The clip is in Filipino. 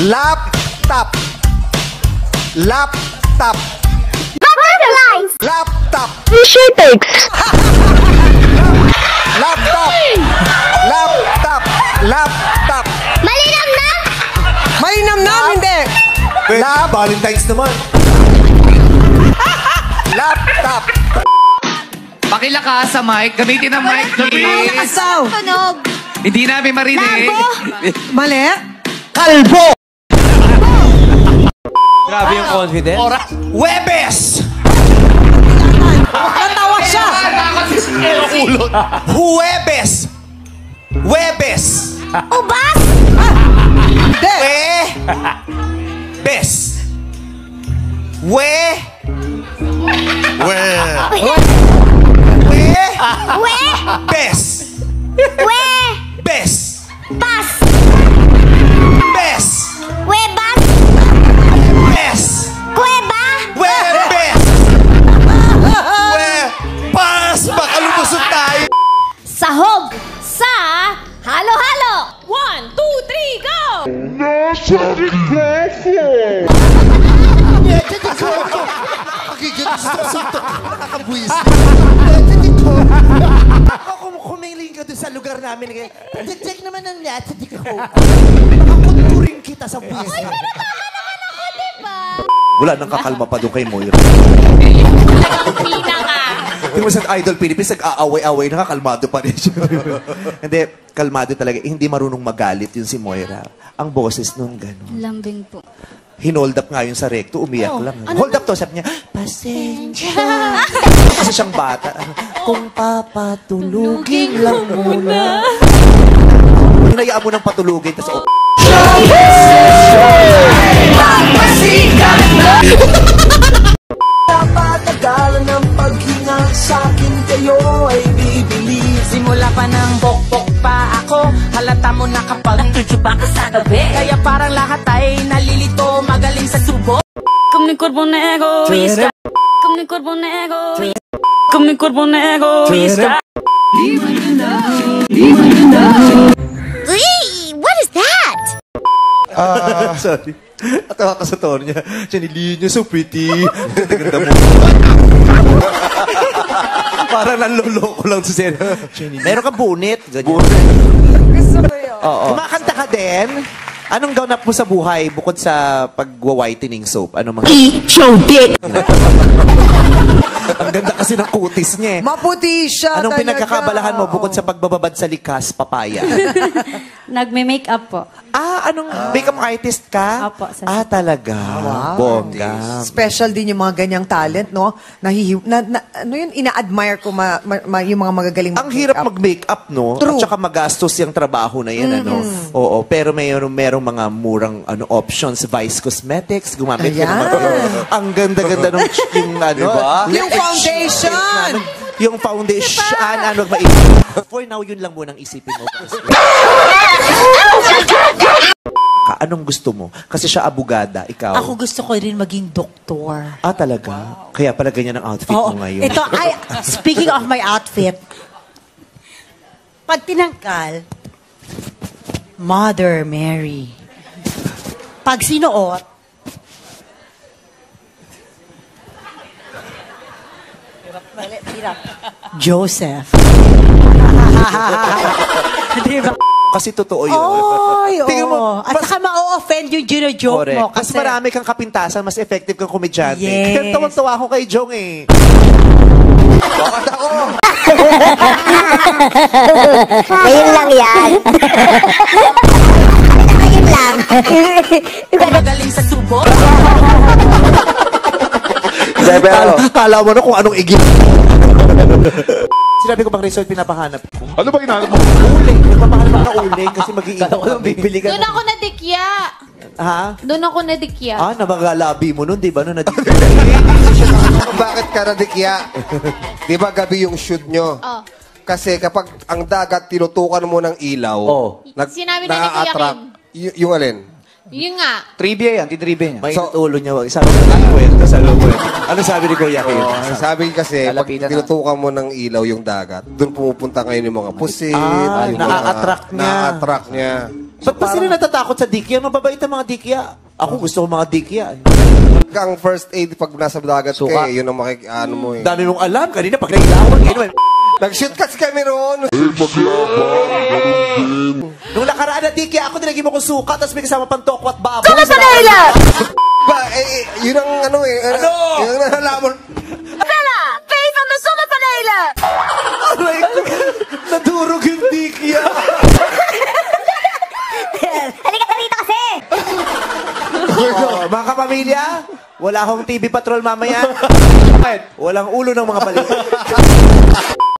Laptop. Laptop. Butterflies. Laptop. Shitix. Laptop. Laptop. Laptop. Malinamnam. Malinamnam, hindi. Valentine's naman. Laptop. Pakilakas sa mic. Gamitin ang mic, please. Tunog. Hindi namin marinig. Mali? Kalbo. Grabe yung confidence. Webes. Natawa siya. Huwebes. Webes. Ubas. Hindi. Bes. We. Bes. We. Bes. Pas. Bes. Webas. Bes. Kuweba. Webes. Pas. Baka lumusot tayo. Sahog sa halo-halo. 1, 2, 3, go! Kumiling ka doon sa lugar namin. Check naman ang lahat sa diko. Makakunturin kita sa buwis. Pero tama naman ako, diba? Wala nang kakalma pa doon kay Moira. Pina ka. Hindi mo sa Idol Philippines, nag-aaway-aaway na kalmado pa rin siya. Hindi, kalmado talaga. Hindi marunong magalit yun si Moira. Ang boses nun, gano'n. Lambing po. Hinold up nga yun sa recto, umiyak lang. Hold up to, sabi niya, pasensya. Kasi siyang bata. Kung papatulugin lang muna. Hinayaan mo ng patulugin, tapos Napatagalan ng paghinga sa'kin kayo ay bibili. Simula pa ng bok-bok pa ako, halata mo na kapag natutuba ka sa gabi. Kaya parang lahat ay nalilito, magaling sa subo. Con mi cuerpo egoísta. Con mi cuerpo egoísta. Con mi cuerpo egoísta. What is that? sorry. Atawa ka sa tono niya. Chanilin niyo, so pretty. Ganda mo. Parang nanloloko lang sa sena. Meron kang bunit. Bunit. Gusto ko yun. Oo. Kumakanta ka din? Anong ganap mo sa buhay bukod sa pag-whitening soap? Ano mga... Show dick! Ang ganda kasi ng kutis niya eh. Maputi siya Anong talaga. pinagkakabalahan mo bukod sa pagbababad sa likas, papaya? Nagme-makeup po. Anong makeup artist ka? Opo, sir. Talaga. Bongga. Special din yung mga ganyang talent, no? Ano yun, ina-admire ko yung mga magagaling Ang hirap mag-makeup, no? True. At saka magastos yung trabaho na yan, ano? Oo, pero merong mga murang options. Vice Cosmetics, gumamit ka naman. Ang ganda-ganda ng yung ano. Diba? Yung foundation! Yung foundation, ano ba? For now, yun lang munang isipin mo. Anong gusto mo? Kasi siya abogada, ikaw. Ako gusto ko rin maging doktor. Talaga? Kaya pala ganyan ang outfit mo ngayon. Ito, speaking of my outfit, pag tinangkal, Mother Mary. Pag sinuot, Joseph. Diba? Kasi totoo yun. Tingnan mo. At saka ma-offend yung gino-joke mo. Mas Kasi marami kang kapintasan, mas effective kang komedyante. Yes. Kaya tawang-tawa ako kay Jong eh. Bakit ako? Ngayon lang yan. Ngayon lang. Magaling sa subo. Kala mo na kung anong igil. Sinabi ko bang resort pinapahanap ko? Ano ba hinahanap mo? Uling. Nagpapahanap ako ng uling kasi mag-iingat. Bibili ka Doon ako nadikya. Ha? Doon ako nadikya. Nabagalabi mo nun, di ba? Bakit ka nadikya? Di ba gabi yung shoot nyo? Oh. Kasi kapag ang dagat tinutukan mo ng ilaw, Sinabi na ni Kuya Kim. Yung alin? Yun nga. Trivia yan, titrivia niya. May ulo niya. Sabi ko, kwento. Ano sabi ni Kuya Kim? Sabi kasi, pag Lalapitan tinutukan mo ng ilaw yung dagat, doon pumupunta ngayon yung mga pusit. na-attract niya. Na-attract niya. Ba't pa sila natatakot sa dikya? Mababait ang mga dikya. Ako gusto ko mga dikya. Ang first aid pag nasa dagat Suka. yun ang ano mo eh. Dami mong alam. Kanina pag nailawan, gano'n. Nag-shoot kasi kami roon. Nung nakaraan na dikya, ako nilagay mo kong suka, tapos may kasama pang toko at baboy. Suka sa nila! Ba, yun ang ano eh. Ano? Yun ang nalaman. Bella! Face on the suka sa nila! Aray ko, nadurog yung dikya. Halika ka rito kasi! Mga kapamilya, wala akong TV Patrol mamaya. Walang ulo ng mga balita.